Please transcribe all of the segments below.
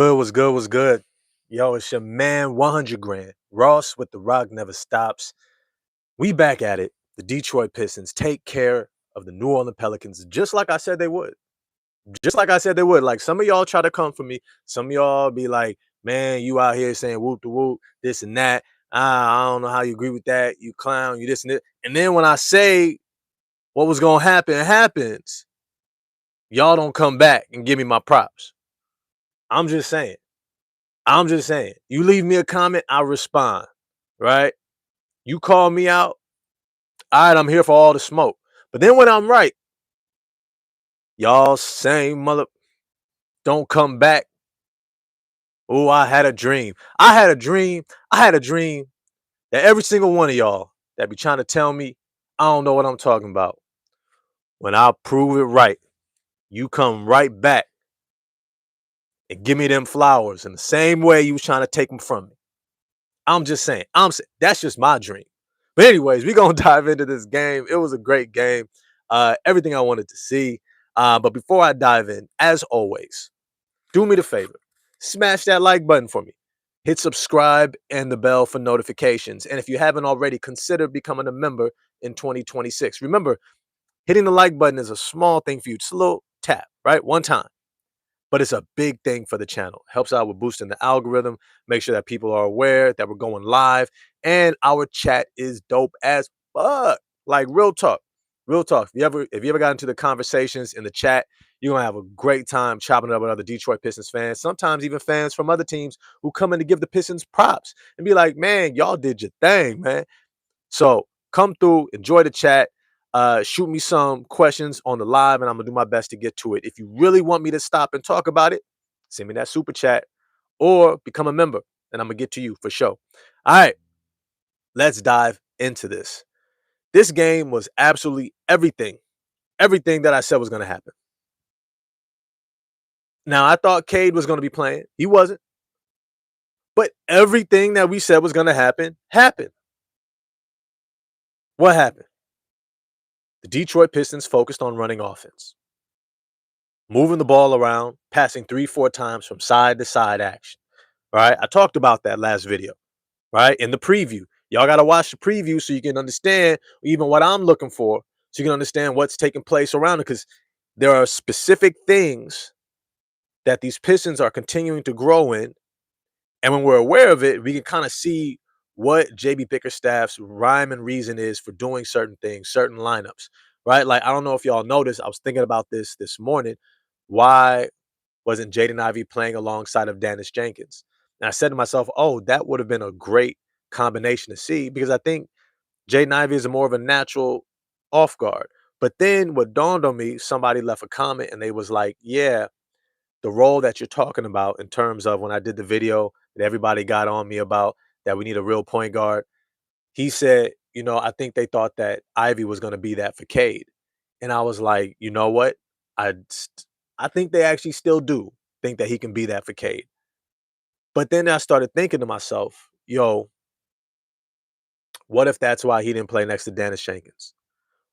Good was good was good. Yo, it's your man 100 grand. Ross with the rock never stops. We back at it. The Detroit Pistons take care of the New Orleans Pelicans just like I said they would. Just like I said they would. Like some of y'all try to come for me. Some of y'all be like, man, you out here saying whoop the whoop, this and that. I don't know how you agree with that. You clown, you this and that. And then when I say what was gonna happen happens, y'all don't come back and give me my props. I'm just saying. I'm just saying, you leave me a comment, I respond, right? You call me out, all right, I'm here for all the smoke. But then when I'm right, y'all same mother don't come back. Oh, I had a dream. I had a dream. I had a dream that every single one of y'all that be trying to tell me I don't know what I'm talking about. When I prove it right, you come right back and give me them flowers in the same way you was trying to take them from me. I'm just saying. I'm saying that's just my dream. But anyways, we're gonna dive into this game. It was a great game. Everything I wanted to see. But before I dive in, as always, do me the favor. Smash that like button for me. Hit subscribe and the bell for notifications. And if you haven't already, consider becoming a member in 2026. Remember, hitting the like button is a small thing for you. Just a little tap, right? One time, but it's a big thing for the channel. Helps out with boosting the algorithm, make sure that people are aware that we're going live, and our chat is dope as fuck. Like real talk. Real talk. If you ever got into the conversations in the chat, you're gonna have a great time chopping it up with other Detroit Pistons fans, sometimes even fans from other teams who come in to give the Pistons props and be like, man, y'all did your thing, man. So come through, enjoy the chat. Shoot me some questions on the live, and I'm gonna do my best to get to it. If you really want me to stop and talk about it, send me that super chat or become a member, and I'm gonna get to you for sure. All right, let's dive into this. This game was absolutely everything that I said was gonna happen. Now I thought Cade was gonna be playing, he wasn't, but everything that we said was gonna happen happened. What happened? The Detroit Pistons focused on running offense, moving the ball around, passing 3, 4 times from side to side action. Right? I talked about that last video, right? In the preview. Y'all got to watch the preview so you can understand even what I'm looking for, so you can understand what's taking place around it. Because there are specific things that these Pistons are continuing to grow in. And when we're aware of it, we can kind of see what JB Bickerstaff's rhyme and reason is for doing certain things, certain lineups, right? Like, I don't know if y'all noticed, I was thinking about this morning. Why wasn't Jaden Ivey playing alongside of Dennis Jenkins? And I said to myself, oh, that would have been a great combination to see because I think Jaden Ivey is more of a natural off guard. But then what dawned on me, somebody left a comment and they was like, yeah, the role that you're talking about in terms of when I did the video that everybody got on me about that we need a real point guard. He said, I think they thought that Ivy was going to be that for Cade. And I was like, you know what? I I think they actually still do think that he can be that for Cade. But then I started thinking to myself, yo, what if that's why he didn't play next to Dennis Jenkins?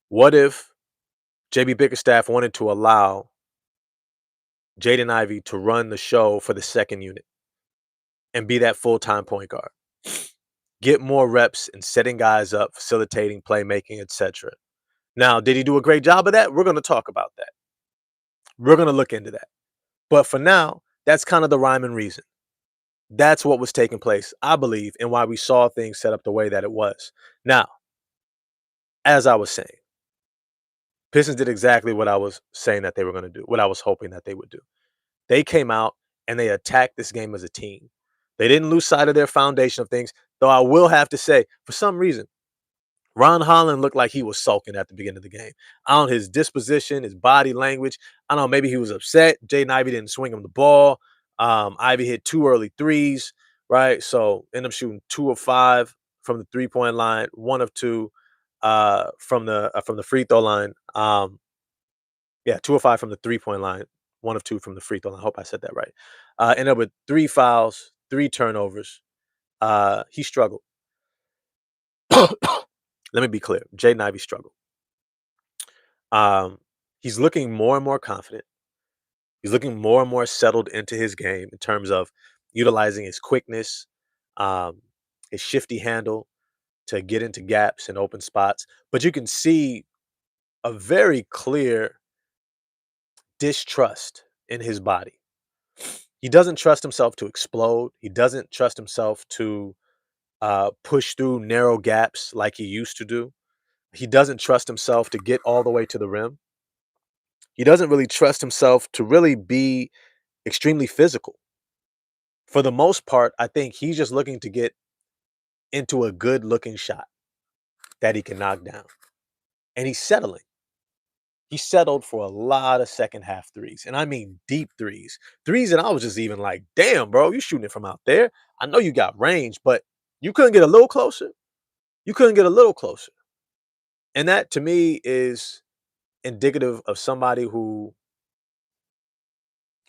What if JB Bickerstaff wanted to allow Jaden Ivey to run the show for the second unit and be that full-time point guard? Get more reps and setting guys up, facilitating, playmaking, etc. Now, did he do a great job of that? We're going to talk about that. We're going to look into that. But for now, that's kind of the rhyme and reason. That's what was taking place, I believe, and why we saw things set up the way that it was. Now, as I was saying, Pistons did exactly what I was saying that they were going to do, what I was hoping that they would do. They came out and they attacked this game as a team. They didn't lose sight of their foundation of things, though I will have to say, for some reason, Ron Holland looked like he was sulking at the beginning of the game. I don't know, his disposition, his body language. I don't know, maybe he was upset. Jaden Ivey didn't swing him the ball. Ivy hit 2 early threes, right? So ended up shooting 2 of 5 from the 3-point line, 1 of 2 from the free throw line. Yeah, 2 of 5 from the 3-point line, 1 of 2 from the free throw line. I hope I said that right. Ended up with 3 fouls, 3 turnovers. He struggled. Let me be clear. Jaden Ivey struggled. He's looking more and more confident. He's looking more and more settled into his game in terms of utilizing his quickness, um, his shifty handle to get into gaps and open spots. But you can see a very clear distrust in his body. He doesn't trust himself to explode. He doesn't trust himself to push through narrow gaps like he used to do. He doesn't trust himself to get all the way to the rim. He doesn't really trust himself to really be extremely physical. For the most part, I think he's just looking to get into a good looking shot that he can knock down. And he's settling. He settled for a lot of second half threes. And I mean deep threes. Threes and I was just even like, damn, bro, you shooting it from out there. I know you got range, but you couldn't get a little closer. You couldn't get a little closer. And that to me is indicative of somebody who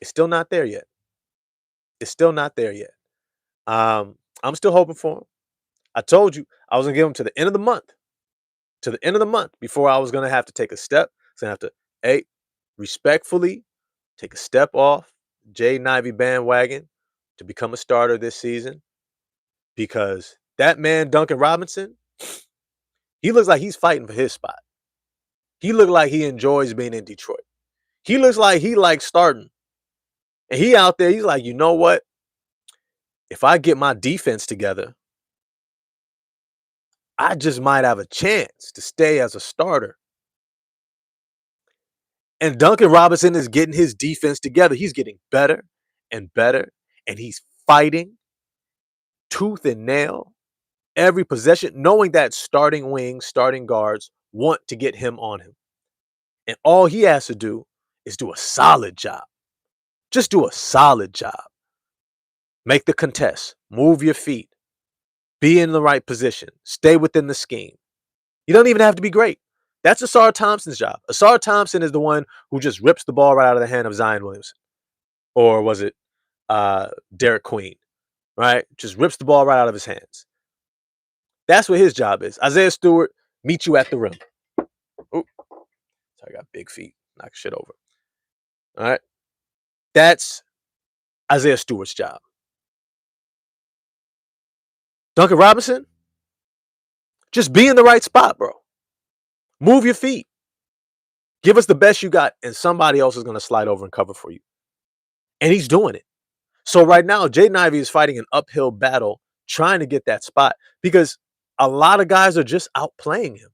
is still not there yet. It's still not there yet. I'm still hoping for him. I told you I was gonna give him to the end of the month. To the end of the month before I was gonna have to take a step. So I have to, hey, respectfully take a step off Jaden Ivey bandwagon to become a starter this season because that man Duncan Robinson, he looks like he's fighting for his spot. He looked like he enjoys being in Detroit. He looks like he likes starting. And he out there, he's like, you know what? If I get my defense together, I just might have a chance to stay as a starter. And Duncan Robinson is getting his defense together. He's getting better and better, and he's fighting tooth and nail every possession, knowing that starting wings, starting guards want to get him on him. And all he has to do is do a solid job. Just do a solid job. Make the contest, move your feet, be in the right position, stay within the scheme. You don't even have to be great. That's Asar Thompson's job. Asar Thompson is the one who just rips the ball right out of the hand of Zion Williamson. Or was it Derek Queen, right? Just rips the ball right out of his hands. That's what his job is. Isaiah Stewart, meet you at the rim. Ooh, I got big feet. Knock shit over. All right. That's Isaiah Stewart's job. Duncan Robinson, just be in the right spot, bro. Move your feet. Give us the best you got, and somebody else is going to slide over and cover for you. And he's doing it. So right now, Jaden Ivey is fighting an uphill battle trying to get that spot because a lot of guys are just outplaying him.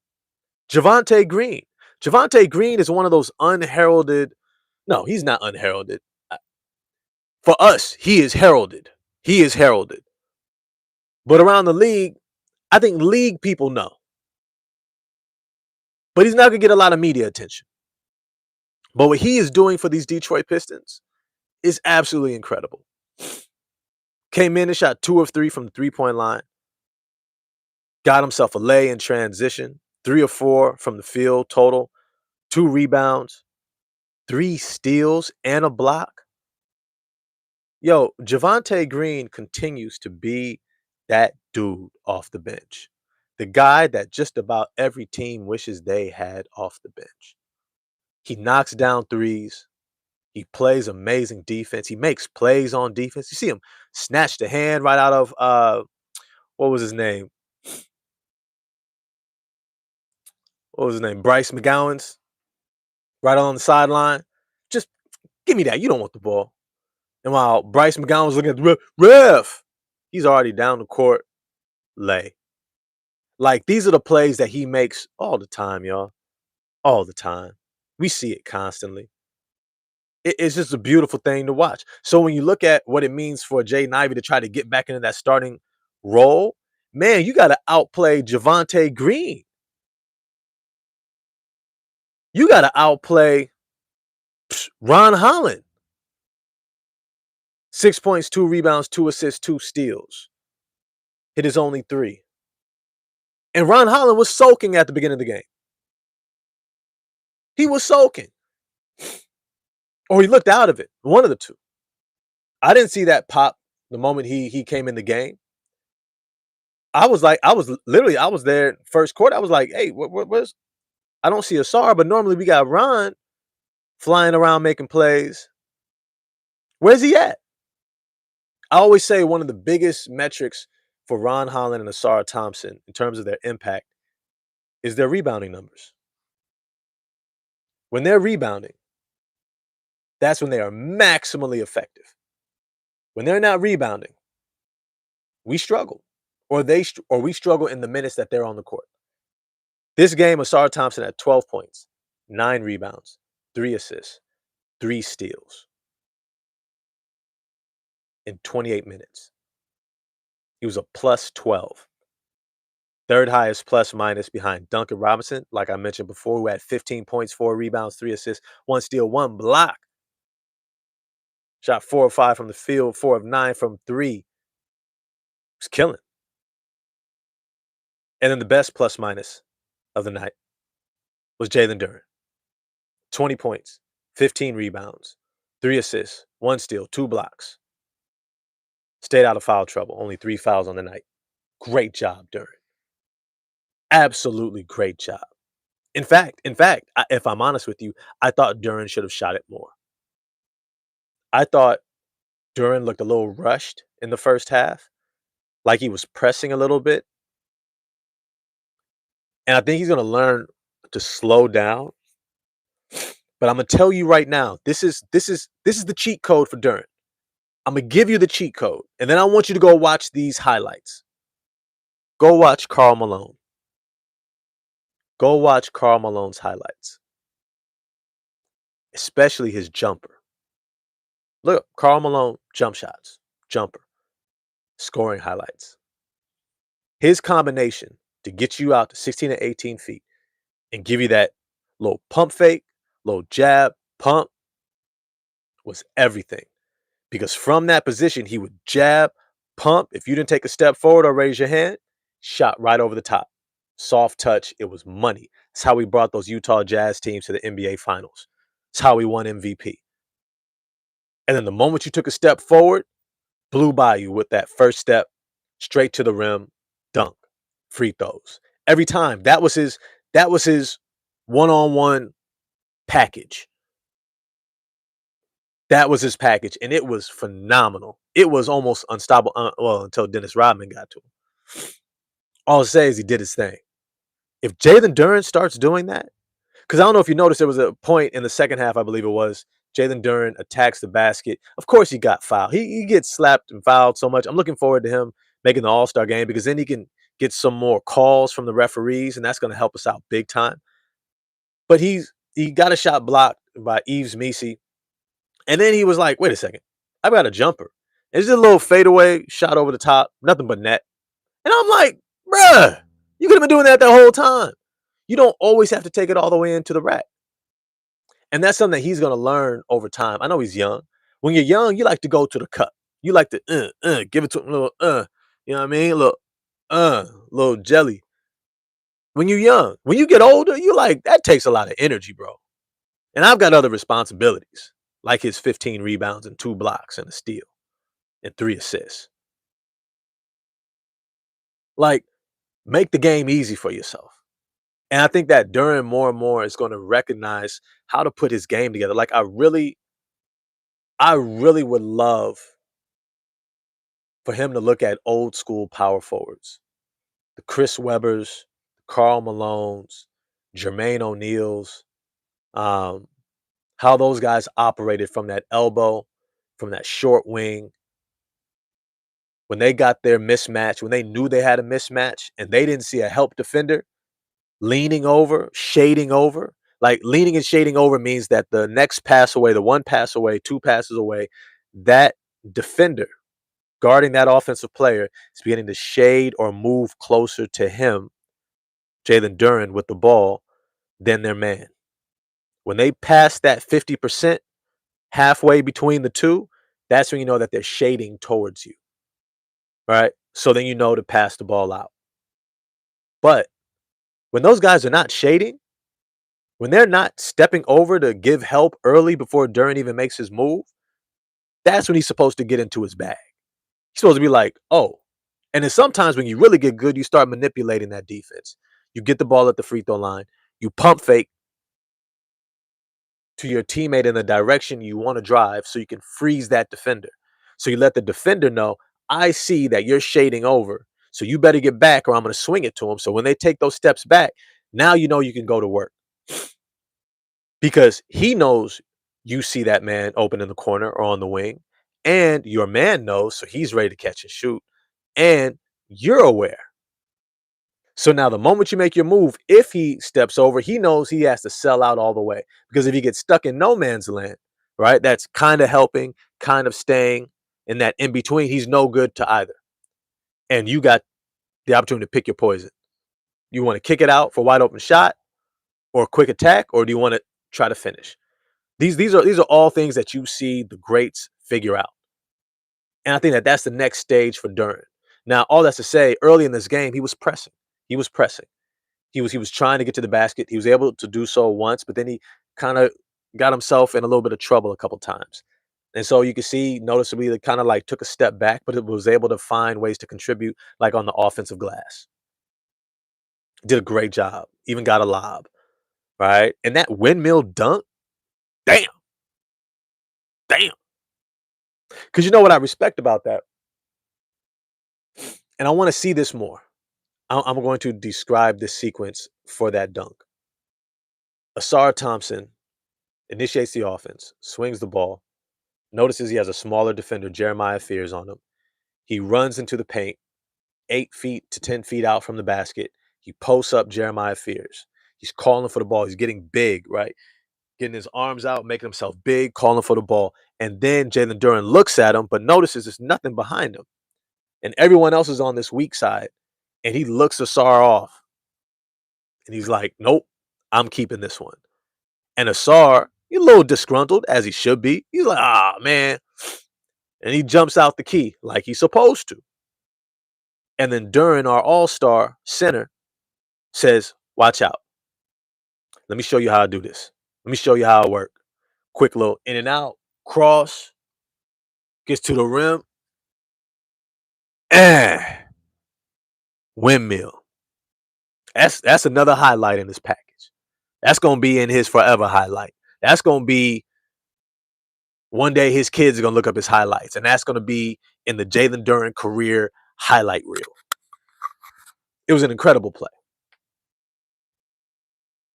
Javonte Green. Javonte Green is one of those unheralded. No, he's not unheralded. For us, he is heralded. He is heralded. But around the league, I think league people know. But he's not going to get a lot of media attention. But what he is doing for these Detroit Pistons is absolutely incredible. Came in and shot 2 of 3 from the three-point line. Got himself a lay in transition. 3 of 4 from the field total. 2 rebounds. 3 steals and a block. Yo, Javonte Green continues to be that dude off the bench. The guy that just about every team wishes they had off the bench. He knocks down threes. He plays amazing defense. He makes plays on defense. You see him snatch the hand right out of what was his name? What was his name? Bryce McGowan's right on the sideline. Just give me that. You don't want the ball. And while Bryce McGowan was looking at the ref, he's already down the court. Lay. Like, these are the plays that he makes all the time, y'all. All the time. We see it constantly. It's just a beautiful thing to watch. So when you look at what it means for Jaden Ivey to try to get back into that starting role, man, you got to outplay Javonte Green. You got to outplay Ron Holland. 6 points, 2 rebounds, 2 assists, 2 steals. Hit his only 3. And Ron Holland was soaking at the beginning of the game. He was soaking. Or he looked out of it. One of the two. I didn't see that pop the moment he came in the game. I was there first quarter. I was like, hey, where's I don't see Asar, but normally we got Ron flying around making plays. Where's he at? I always say one of the biggest metrics for Ron Holland and Asara Thompson in terms of their impact is their rebounding numbers. When they're rebounding, that's when they are maximally effective. When they're not rebounding, we struggle, or we struggle in the minutes that they're on the court. This game, Asara Thompson had 12 points, 9 rebounds, 3 assists, 3 steals in 28 minutes. He was a plus 12. Third highest plus minus behind Duncan Robinson, like I mentioned before, who had 15 points, 4 rebounds, 3 assists, 1 steal, 1 block. Shot 4 of 5 from the field, 4 of 9 from three. Was killing. And then the best plus minus of the night was Jalen Duren. 20 points, 15 rebounds, 3 assists, 1 steal, 2 blocks. Stayed out of foul trouble, only 3 fouls on the night. Great job, Duren. Absolutely great job. In fact, if I'm honest with you, I thought Duren should have shot it more. I thought Duren looked a little rushed in the first half, like he was pressing a little bit. And I think he's going to learn to slow down. But I'm going to tell you right now, this is the cheat code for Duren. I'm going to give you the cheat code, and then I want you to go watch these highlights. Go watch Karl Malone. Go watch Karl Malone's highlights, especially his jumper. Look, Karl Malone, jump shots, jumper, scoring highlights. His combination to get you out to 16 to 18 feet and give you that little pump fake, little jab, pump was everything. Because from that position, he would jab, pump. If you didn't take a step forward or raise your hand, shot right over the top. Soft touch. It was money. That's how we brought those Utah Jazz teams to the NBA Finals. That's how we won MVP. And then the moment you took a step forward, blew by you with that first step, straight to the rim, dunk, free throws. Every time. That was his one-on-one package. That was his package, and it was phenomenal. It was almost unstoppable, until Dennis Rodman got to him. All I'll say is he did his thing. If Jalen Duren starts doing that, because I don't know if you noticed, there was a point in the second half, I believe it was, Jalen Duren attacks the basket. Of course he got fouled. He gets slapped and fouled so much. I'm looking forward to him making the All-Star game because then he can get some more calls from the referees, and that's going to help us out big time. But he got a shot blocked by Yves Missi. And then he was like, wait a second, I've got a jumper. It's just a little fadeaway shot over the top, nothing but net. And I'm like, bruh, you could have been doing that the whole time. You don't always have to take it all the way into the rack. And that's something that he's going to learn over time. I know he's young. When you're young, you like to go to the cup. You like to give it to him a little, you know what I mean? A little jelly. When you're young, when you get older, you like, that takes a lot of energy, bro. And I've got other responsibilities, like his 15 rebounds and 2 blocks and a steal and 3 assists. Like, make the game easy for yourself. And I think that Duren more and more is going to recognize how to put his game together. Like, I really would love for him to look at old school power forwards, the Chris Webbers, Karl Malones, Jermaine O'Neals, um, how those guys operated from that elbow, from that short wing. When they got their mismatch, when they knew they had a mismatch and they didn't see a help defender, leaning over, shading over. Like, leaning and shading over means that the next pass away, the one pass away, 2 passes away, that defender guarding that offensive player is beginning to shade or move closer to him, Jalen Duren, with the ball than their man. When they pass that 50% halfway between the two, that's when you know that they're shading towards you. Right? So then you know to pass the ball out. But when those guys are not shading, when they're not stepping over to give help early before Duren even makes his move, that's when he's supposed to get into his bag. He's supposed to be like, oh. And then sometimes when you really get good, you start manipulating that defense. You get the ball at the free throw line, you pump fake, to your teammate in the direction you want to drive so you can freeze that defender. So you let the defender know, I see that you're shading over. So you better get back or I'm going to swing it to them. So when they take those steps back, now you know you can go to work because he knows you see that man open in the corner or on the wing, and your man knows, so he's ready to catch and shoot, and you're aware. So now the moment you make your move, if he steps over, he knows he has to sell out all the way. Because if he gets stuck in no man's land, right, that's kind of helping, kind of staying in that in between, he's no good to either. And you got the opportunity to pick your poison. You want to kick it out for a wide open shot or a quick attack, or do you want to try to finish? These are all things that you see the greats figure out. And I think that that's the next stage for Duren. Now, all that's to say, early in this game, he was pressing. He was pressing. He was trying to get to the basket. He was able to do so once, but then he kind of got himself in a little bit of trouble a couple times. And so you can see noticeably that kind of like took a step back, but it was able to find ways to contribute like on the offensive glass. Did a great job. Even got a lob, right? And that windmill dunk, damn, damn. Because you know what I respect about that? And I want to see this more. I'm going to describe this sequence for that dunk. Asar Thompson initiates the offense, swings the ball, notices he has a smaller defender, Jeremiah Fears, on him. He runs into the paint, 8 feet to 10 feet out from the basket. He posts up Jeremiah Fears. He's calling for the ball. He's getting big, right? Getting his arms out, making himself big, calling for the ball. And then Jalen Duren looks at him, but notices there's nothing behind him. And everyone else is on this weak side. And he looks Asar off. And he's like, nope, I'm keeping this one. And Asar, he's a little disgruntled, as he should be. He's like, man. And he jumps out the key like he's supposed to. And then Duren, our all-star center, says, watch out. Let me show you how I do this. Let me show you how I work. Quick little in and out, cross, gets to the rim. Eh, windmill. That's another highlight in this package. That's going to be in his forever highlight. That's going to be one day his kids are going to look up his highlights, and that's going to be in the Jalen Duren career highlight reel. It was an incredible play.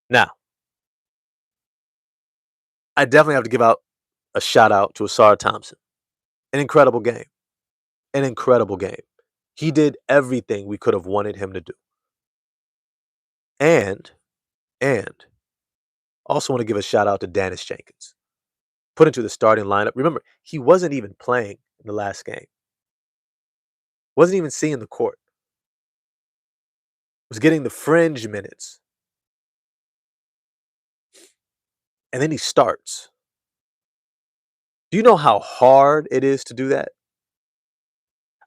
Now, I definitely have to give out a shout out to Asar Thompson. An incredible game. An incredible game. He did everything we could have wanted him to do. And also want to give a shout out to Dennis Jenkins. Put into the starting lineup. Remember, he wasn't even playing in the last game. Wasn't even seeing the court. Was getting the fringe minutes. And then he starts. Do you know how hard it is to do that?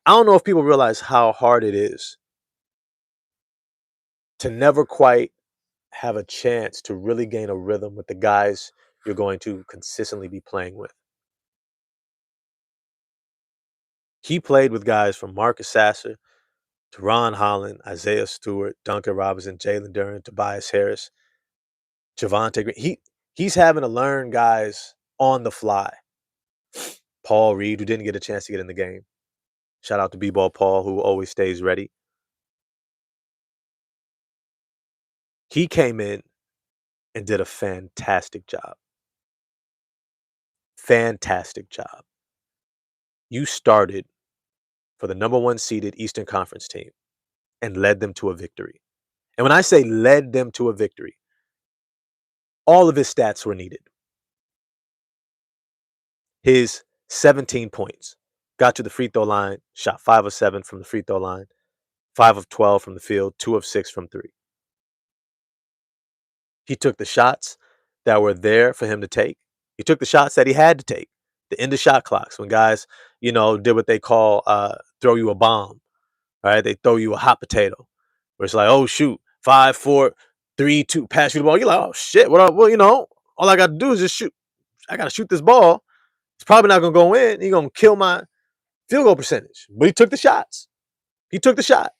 I don't know if people realize how hard it is to never quite have a chance to really gain a rhythm with the guys you're going to consistently be playing with. He played with guys from Marcus Sasser to Ron Holland, Isaiah Stewart, Duncan Robinson, Jalen Duren, Tobias Harris, Javonte Green. He's having to learn guys on the fly. Paul Reed, who didn't get a chance to get in the game. Shout out to B-Ball Paul, who always stays ready. He came in and did a fantastic job. Fantastic job. You started for the number one seeded Eastern Conference team and led them to a victory. And when I say led them to a victory, all of his stats were needed. His 17 points, got to the free throw line, shot 5 of 7 from the free throw line, 5 of 12 from the field, 2 of 6 from 3. He took the shots that were there for him to take. He took the shots that he had to take. The end of shot clocks, when guys, did what they call throw you a bomb, right? They throw you a hot potato, where it's like, oh, shoot, 5, 4, 3, 2, pass you the ball. You're like, oh, shit, all I got to do is just shoot. I got to shoot this ball. It's probably not going to go in. He's going to kill my field goal percentage. But he took the shots. He took the shot.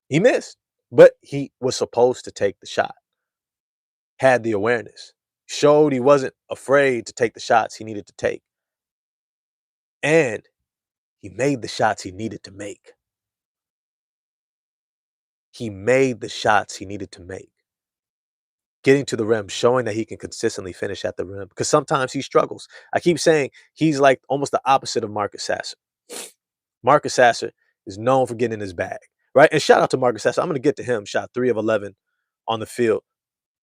He missed, but he was supposed to take the shot. Had the awareness. Showed he wasn't afraid to take the shots he needed to take. And he made the shots he needed to make. He made the shots he needed to make. Getting to the rim, showing that he can consistently finish at the rim because sometimes he struggles. I keep saying he's like almost the opposite of Marcus Sasser. Marcus Sasser is known for getting in his bag, right? And shout out to Marcus Sasser. I'm going to get to him. Shot 3 of 11 on the field,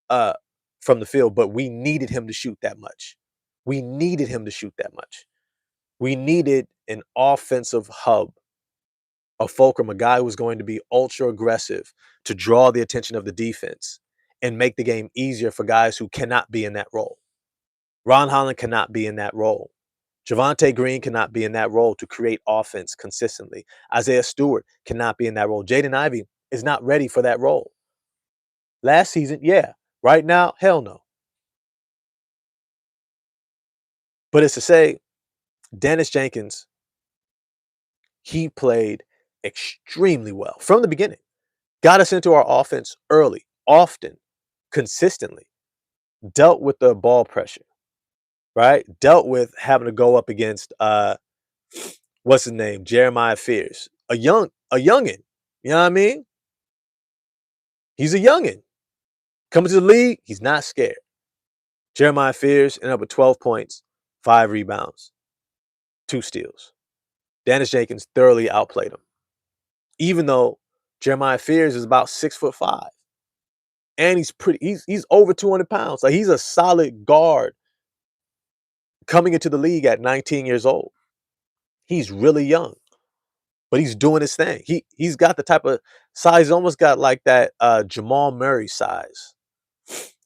uh, from the field, but we needed him to shoot that much. We needed him to shoot that much. We needed an offensive hub, a fulcrum, a guy who was going to be ultra aggressive to draw the attention of the defense and make the game easier for guys who cannot be in that role. Ron Holland cannot be in that role. Javonte Green cannot be in that role to create offense consistently. Isaiah Stewart cannot be in that role. Jaden Ivey is not ready for that role. Last season, yeah. Right now, hell no. But it's to say, Dennis Jenkins, he played extremely well from the beginning. Got us into our offense early, often, consistently. Dealt with the ball pressure, right? Dealt with having to go up against what's his name? Jeremiah Fears. A youngin'. You know what I mean? He's a youngin'. Coming to the league, he's not scared. Jeremiah Fears ended up with 12 points, 5 rebounds, 2 steals. Dennis Jenkins thoroughly outplayed him. Even though Jeremiah Fears is about 6'5". And he's over 200 pounds. Like he's a solid guard coming into the league at 19 years old. He's really young, but he's doing his thing. He's got the type of size, almost got like that Jamal Murray size.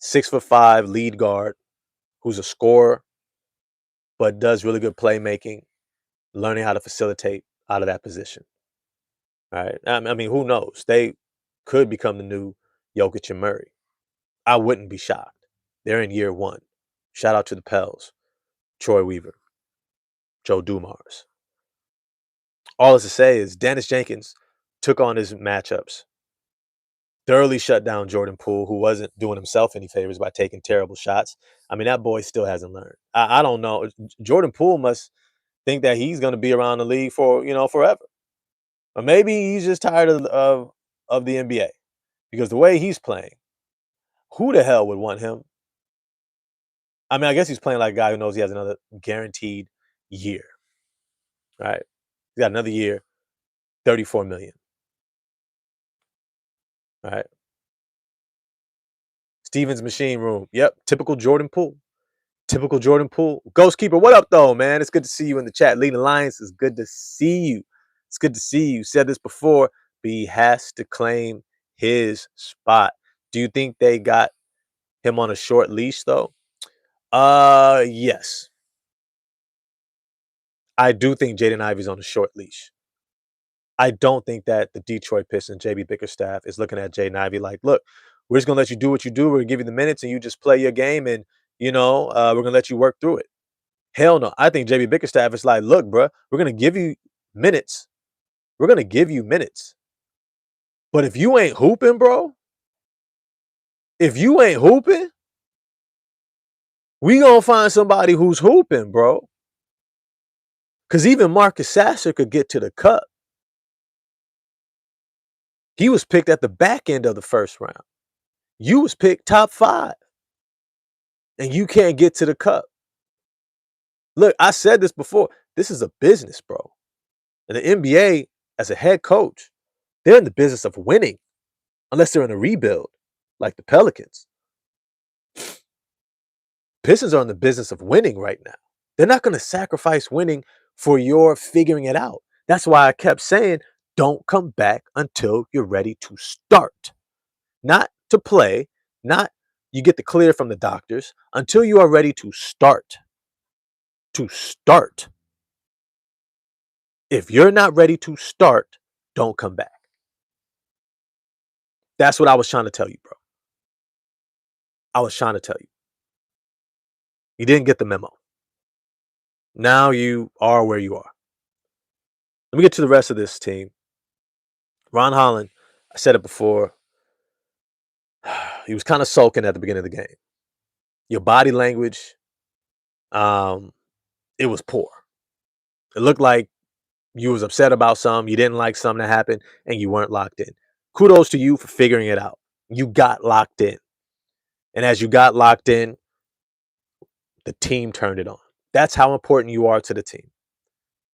6'5" lead guard who's a scorer, but does really good playmaking, learning how to facilitate out of that position. Right? I mean, who knows? They could become the new Jokic and Murray. I wouldn't be shocked. They're in year 1. Shout out to the Pels, Troy Weaver, Joe Dumars. All is to say is Dennis Jenkins took on his matchups, thoroughly shut down Jordan Poole, who wasn't doing himself any favors by taking terrible shots. I mean, that boy still hasn't learned. I don't know. Jordan Poole must think that he's going to be around the league for, forever. Or maybe he's just tired of the NBA because the way he's playing, who the hell would want him? I mean, I guess he's playing like a guy who knows he has another guaranteed year, right? He's got another year, $34 million, right? Stevens Machine Room. Yep, typical Jordan Poole. Typical Jordan Poole. Ghost Keeper, what up, though, man? It's good to see you in the chat. Leading Alliance, it's good to see you. It's good to see you. Said this before, but he has to claim his spot. Do you think they got him on a short leash, though? Yes. I do think Jaden Ivey's on a short leash. I don't think that the Detroit Pistons, JB Bickerstaff, is looking at Jaden Ivey like, look, we're just going to let you do what you do. We're going to give you the minutes and you just play your game and, we're going to let you work through it. Hell no. I think JB Bickerstaff is like, look, bro, we're going to give you minutes. We're going to give you minutes. But if you ain't hooping, bro, if you ain't hooping, we going to find somebody who's hooping, bro. Because even Marcus Sasser could get to the cup. He was picked at the back end of the first round. You was picked top 5. And you can't get to the cup. Look, I said this before. This is a business, bro. And the NBA, as a head coach, they're in the business of winning. Unless they're in a rebuild, like the Pelicans. Pistons are in the business of winning right now. They're not going to sacrifice winning for your figuring it out. That's why I kept saying, don't come back until you're ready to start. Not to play, not you get the clear from the doctors, until you are ready to start. To start. If you're not ready to start, don't come back. That's what I was trying to tell you, bro. I was trying to tell you. You didn't get the memo. Now you are where you are. Let me get to the rest of this team. Ron Holland, I said it before, he was kind of sulking at the beginning of the game. Your body language, um, it was poor. It looked like you was upset about something, you didn't like something that happened, and you weren't locked in. Kudos to you for figuring it out. You got locked in. And as you got locked in, the team turned it on. That's how important you are to the team.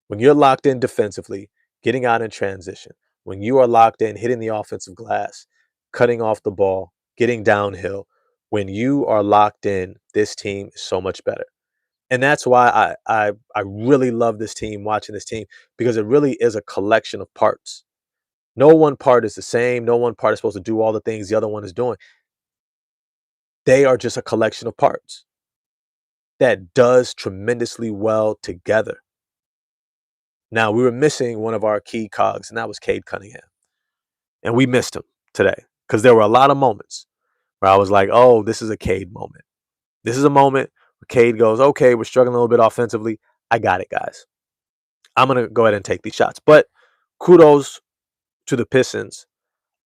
When you're locked in defensively, getting out in transition, when you are locked in, hitting the offensive glass, cutting off the ball, getting downhill, when you are locked in, this team is so much better. And that's why I really love this team, watching this team, because it really is a collection of parts. No one part is the same. No one part is supposed to do all the things the other one is doing. They are just a collection of parts that does tremendously well together. Now, we were missing one of our key cogs, and that was Cade Cunningham. And we missed him today because there were a lot of moments where I was like, oh, this is a Cade moment. This is a moment where Cade goes, okay, we're struggling a little bit offensively. I got it, guys. I'm going to go ahead and take these shots. But kudos to the Pistons.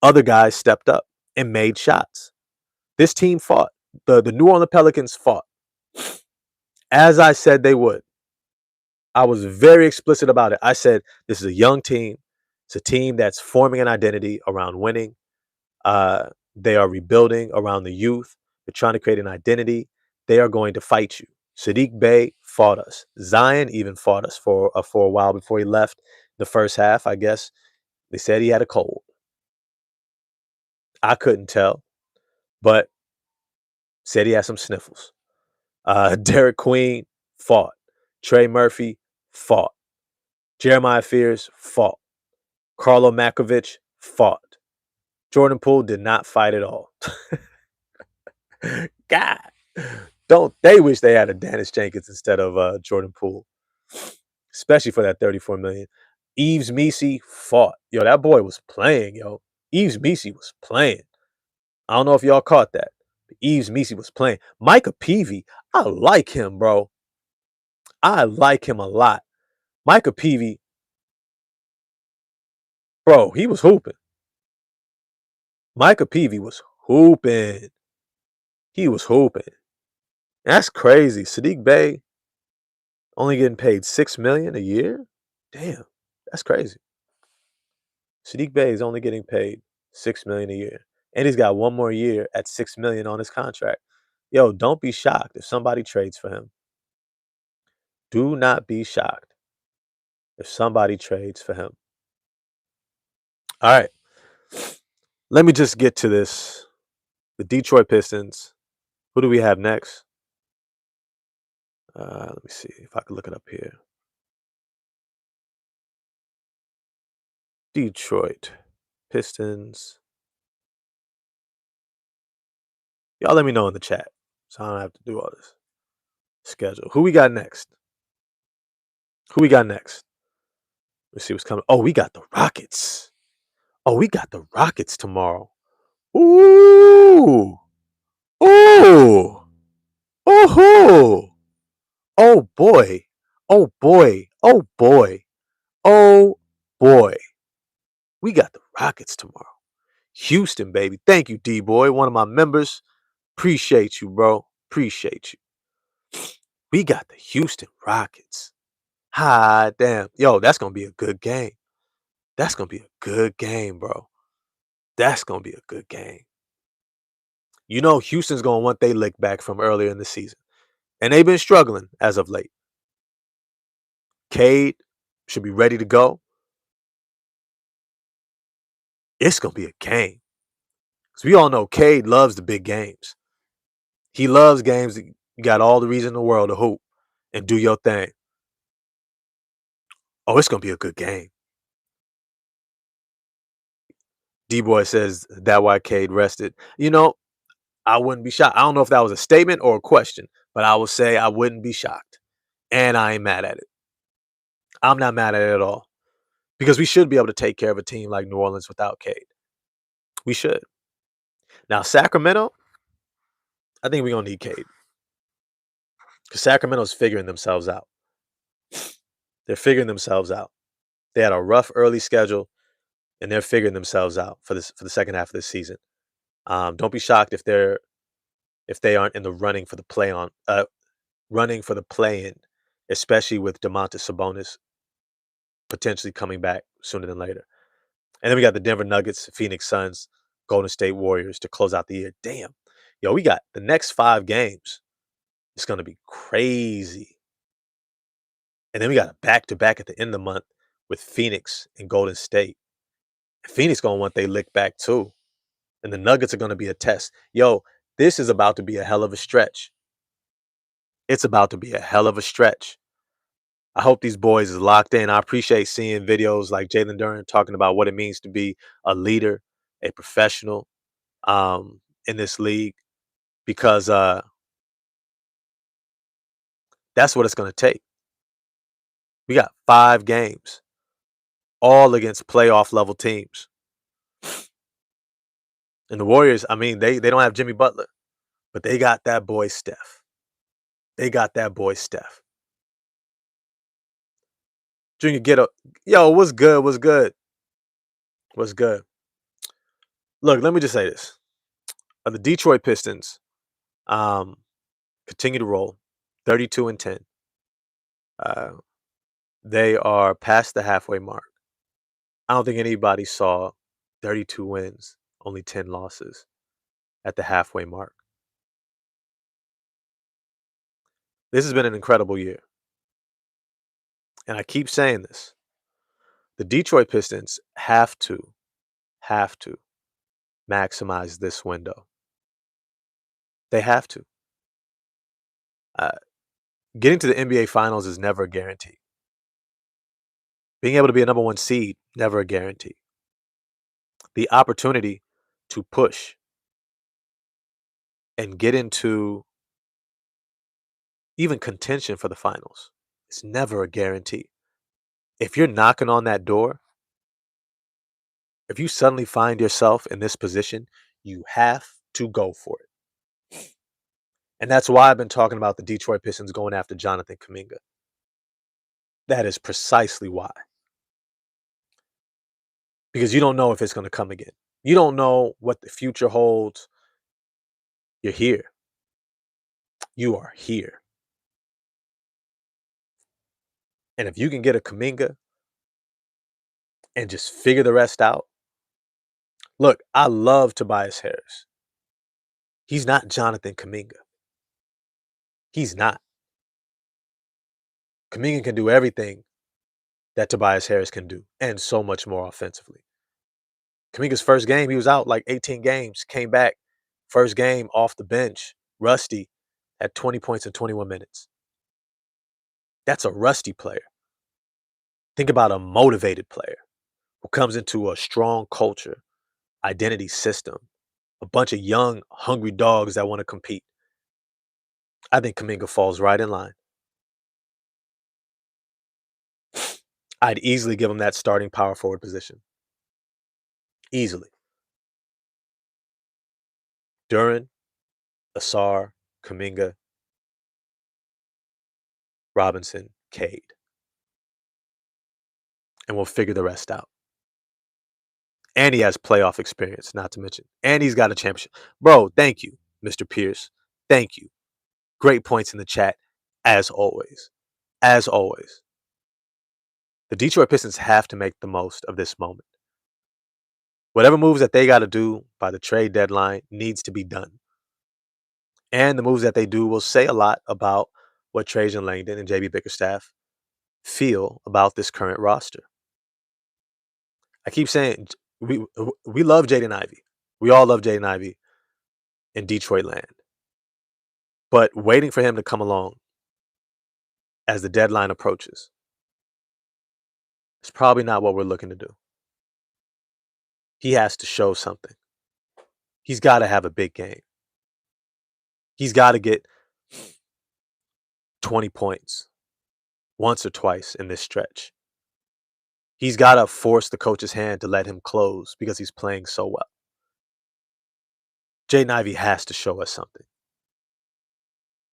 Other guys stepped up and made shots. This team fought. The New Orleans Pelicans fought. As I said they would. I was very explicit about it. I said, this is a young team. It's a team that's forming an identity around winning. They are rebuilding around the youth. They're trying to create an identity. They are going to fight you. Sadiq Bey fought us. Zion even fought us for a while before he left the first half. I guess they said he had a cold. I couldn't tell, but said he had some sniffles. Derek Queen fought. Trey Murphy fought. Jeremiah Fears fought. Carlo Makovich fought. Jordan Poole did not fight at all. God, don't they wish they had a Dennis Jenkins instead of Jordan Poole, especially for that $34 million. Eves Messi fought. Yo, that boy was playing, yo. Eves Messi was playing. I don't know if y'all caught that. But Eves Messi was playing. Micah Peavy, I like him, bro. I like him a lot. Micah Peavy, bro, he was hooping. Micah Peavy was hooping. He was hooping. That's crazy. Sadiq Bey only getting paid $6 million a year? Damn, that's crazy. Sadiq Bey is only getting paid $6 million a year. And he's got one more year at $6 million on his contract. Yo, don't be shocked if somebody trades for him. Do not be shocked if somebody trades for him. All right. Let me just get to this. The Detroit Pistons. Who do we have next? Let me see if I can look it up here. Detroit Pistons. Y'all let me know in the chat so I don't have to do all this. Schedule. Who we got next? Who we got next? Let's see what's coming. Oh, we got the Rockets. Oh, we got the Rockets tomorrow. Ooh. Ooh. Ooh. Oh boy. Oh boy. Oh boy. Oh boy. We got the Rockets tomorrow. Houston, baby. Thank you, D-Boy. One of my members. Appreciate you, bro. Appreciate you. We got the Houston Rockets. Hi, damn. Yo, that's going to be a good game. That's going to be a good game, bro. That's going to be a good game. You know, Houston's going to want their lick back from earlier in the season. And they've been struggling as of late. Cade should be ready to go. It's going to be a game. Because we all know Cade loves the big games. He loves games that you got all the reason in the world to hoop and do your thing. Oh, it's going to be a good game. D-Boy says that why Cade rested. You know, I wouldn't be shocked. I don't know if that was a statement or a question, but I will say I wouldn't be shocked. And I ain't mad at it. I'm not mad at it at all. Because we should be able to take care of a team like New Orleans without Cade. We should. Now, Sacramento, I think we're going to need Cade. Because Sacramento's figuring themselves out. They're figuring themselves out. They had a rough early schedule, and they're figuring themselves out for the second half of this season. Don't be shocked if they're if they aren't in the running for the play-in, especially with Domantas Sabonis potentially coming back sooner than later. And then we got the Denver Nuggets, Phoenix Suns, Golden State Warriors to close out the year. Damn. Yo, we got the next 5 games. It's going to be crazy. And then we got a back-to-back at the end of the month with Phoenix and Golden State. Phoenix going to want they lick back too. And the Nuggets are going to be a test. Yo, this is about to be a hell of a stretch. It's about to be a hell of a stretch. I hope these boys is locked in. I appreciate seeing videos like Jalen Duren talking about what it means to be a leader, a professional in this league, because that's what it's going to take. We got 5 games, all against playoff level teams. And the Warriors, I mean, they don't have Jimmy Butler, but they got that boy Steph. They got that boy Steph. Junior, get up. Yo, what's good? What's good? What's good? Look, let me just say this. The Detroit Pistons um, continue to roll 32-10. Uh, they are past the halfway mark. I don't think anybody saw 32 wins, only 10 losses at the halfway mark. This has been an incredible year. And I keep saying this. The Detroit Pistons have to maximize this window. They have to. Uh, Getting to the NBA Finals is never a guarantee. Being able to be a number 1 seed, never a guarantee. The opportunity to push and get into even contention for the finals, it's never a guarantee. If you're knocking on that door, if you suddenly find yourself in this position, you have to go for it. And that's why I've been talking about the Detroit Pistons going after Jonathan Kuminga. That is precisely why. Because you don't know if it's going to come again. You don't know what the future holds. You're here. You are here. And if you can get a Kuminga and just figure the rest out. Look, I love Tobias Harris. He's not Jonathan Kuminga. He's not. Kuminga can do everything that Tobias Harris can do, and so much more offensively. Kuminga's first game, he was out like 18 games, came back, first game off the bench, rusty, at 20 points in 21 minutes. That's a rusty player. Think about a motivated player who comes into a strong culture, identity system, a bunch of young, hungry dogs that want to compete. I think Kuminga falls right in line. I'd easily give him that starting power forward position. Easily. Duren, Asar, Kuminga, Robinson, Cade. And we'll figure the rest out. And he has playoff experience, not to mention. And he's got a championship. Bro, thank you, Mr. Pierce. Thank you. Great points in the chat, as always. As always. The Detroit Pistons have to make the most of this moment. Whatever moves that they got to do by the trade deadline needs to be done. And the moves that they do will say a lot about what Trajan Langdon and JB Bickerstaff feel about this current roster. I keep saying we love Jaden Ivey. We all love Jaden Ivey in Detroit land. But waiting for him to come along as the deadline approaches is probably not what we're looking to do. He has to show something. He's got to have a big game. He's got to get 20 points once or twice in this stretch. He's got to force the coach's hand to let him close because he's playing so well. Jaden Ivey has to show us something.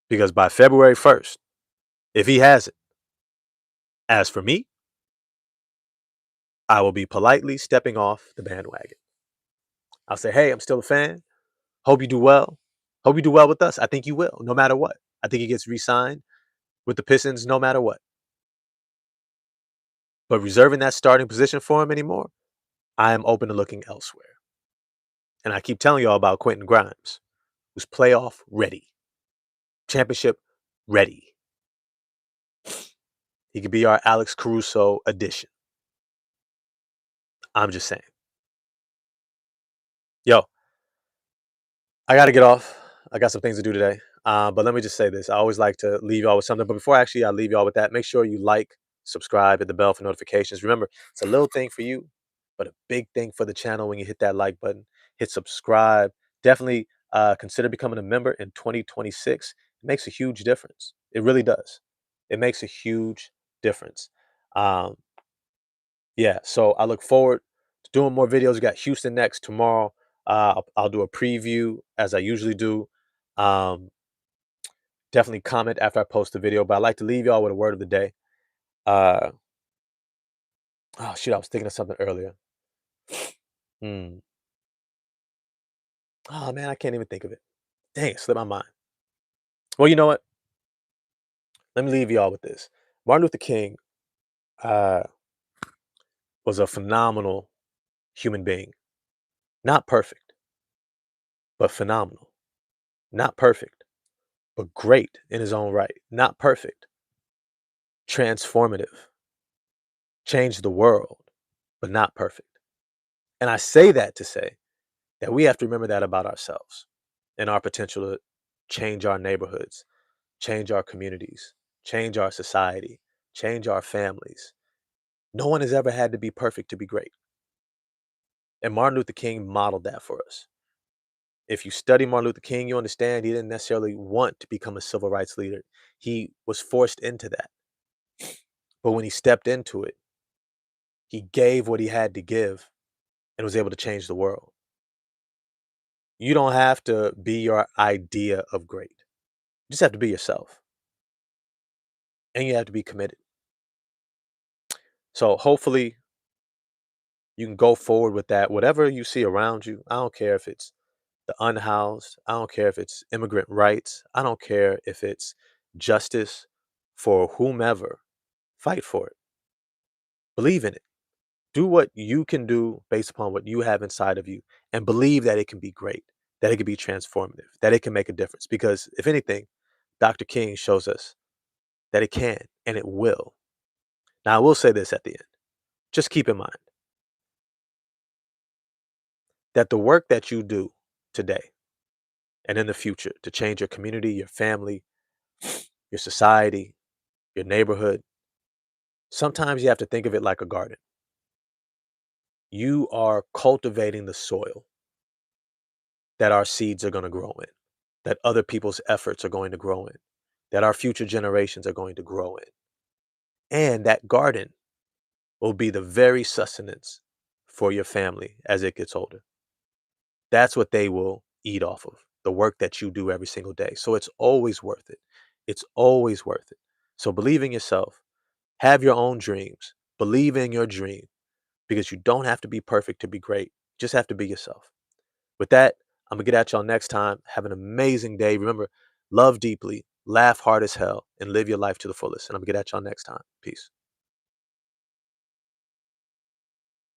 Because by February 1st, if he has it, as for me, I will be politely stepping off the bandwagon. I'll say, hey, I'm still a fan. Hope you do well. Hope you do well with us. I think you will, no matter what. I think he gets re-signed with the Pistons no matter what. But reserving that starting position for him anymore, I am open to looking elsewhere. And I keep telling y'all about Quentin Grimes, who's playoff ready, championship ready. He could be our Alex Caruso addition. I'm just saying. Yo, I got to get off. I got some things to do today. But let me just say this. I always like to leave y'all with something. But before actually I leave y'all with that, make sure you like, subscribe, hit the bell for notifications. Remember, it's a little thing for you, but a big thing for the channel when you hit that like button. Hit subscribe. Definitely consider becoming a member in 2026. It makes a huge difference. It really does. It makes a huge difference. Um, yeah, so I look forward to doing more videos. We got Houston next tomorrow. I'll do a preview as I usually do. Um, Definitely comment after I post the video. But I'd like to leave y'all with a word of the day. Uh, oh shoot, I was thinking of something earlier. Hmm. Oh man, I can't even think of it. Dang, it slipped my mind. Well, you know what? Let me leave y'all with this. Martin Luther King uh, was a phenomenal human being. Not perfect, but phenomenal. Not perfect, but great in his own right. Not perfect, transformative, changed the world, but not perfect. And I say that to say that we have to remember that about ourselves and our potential to change our neighborhoods, change our communities, change our society, change our families. No one has ever had to be perfect to be great. And Martin Luther King modeled that for us. If you study Martin Luther King, you understand he didn't necessarily want to become a civil rights leader. He was forced into that. But when he stepped into it, he gave what he had to give and was able to change the world. You don't have to be your idea of great. You just have to be yourself. And you have to be committed. So hopefully you can go forward with that. Whatever you see around you, I don't care if it's the unhoused, I don't care if it's immigrant rights, I don't care if it's justice for whomever, fight for it. Believe in it. Do what you can do based upon what you have inside of you and believe that it can be great, that it can be transformative, that it can make a difference. Because if anything, Dr. King shows us that it can and it will. Now, I will say this at the end. Just keep in mind that the work that you do today and in the future to change your community, your family, your society, your neighborhood, sometimes you have to think of it like a garden. You are cultivating the soil that our seeds are going to grow in, that other people's efforts are going to grow in, that our future generations are going to grow in. And that garden will be the very sustenance for your family as it gets older. That's what they will eat off of, the work that you do every single day. So it's always worth it. It's always worth it. So believe in yourself, have your own dreams, believe in your dream because you don't have to be perfect to be great. You just have to be yourself. With that, I'm going to get at y'all next time. Have an amazing day. Remember, love deeply, laugh hard as hell, and live your life to the fullest. And I'm going to get at y'all next time. Peace.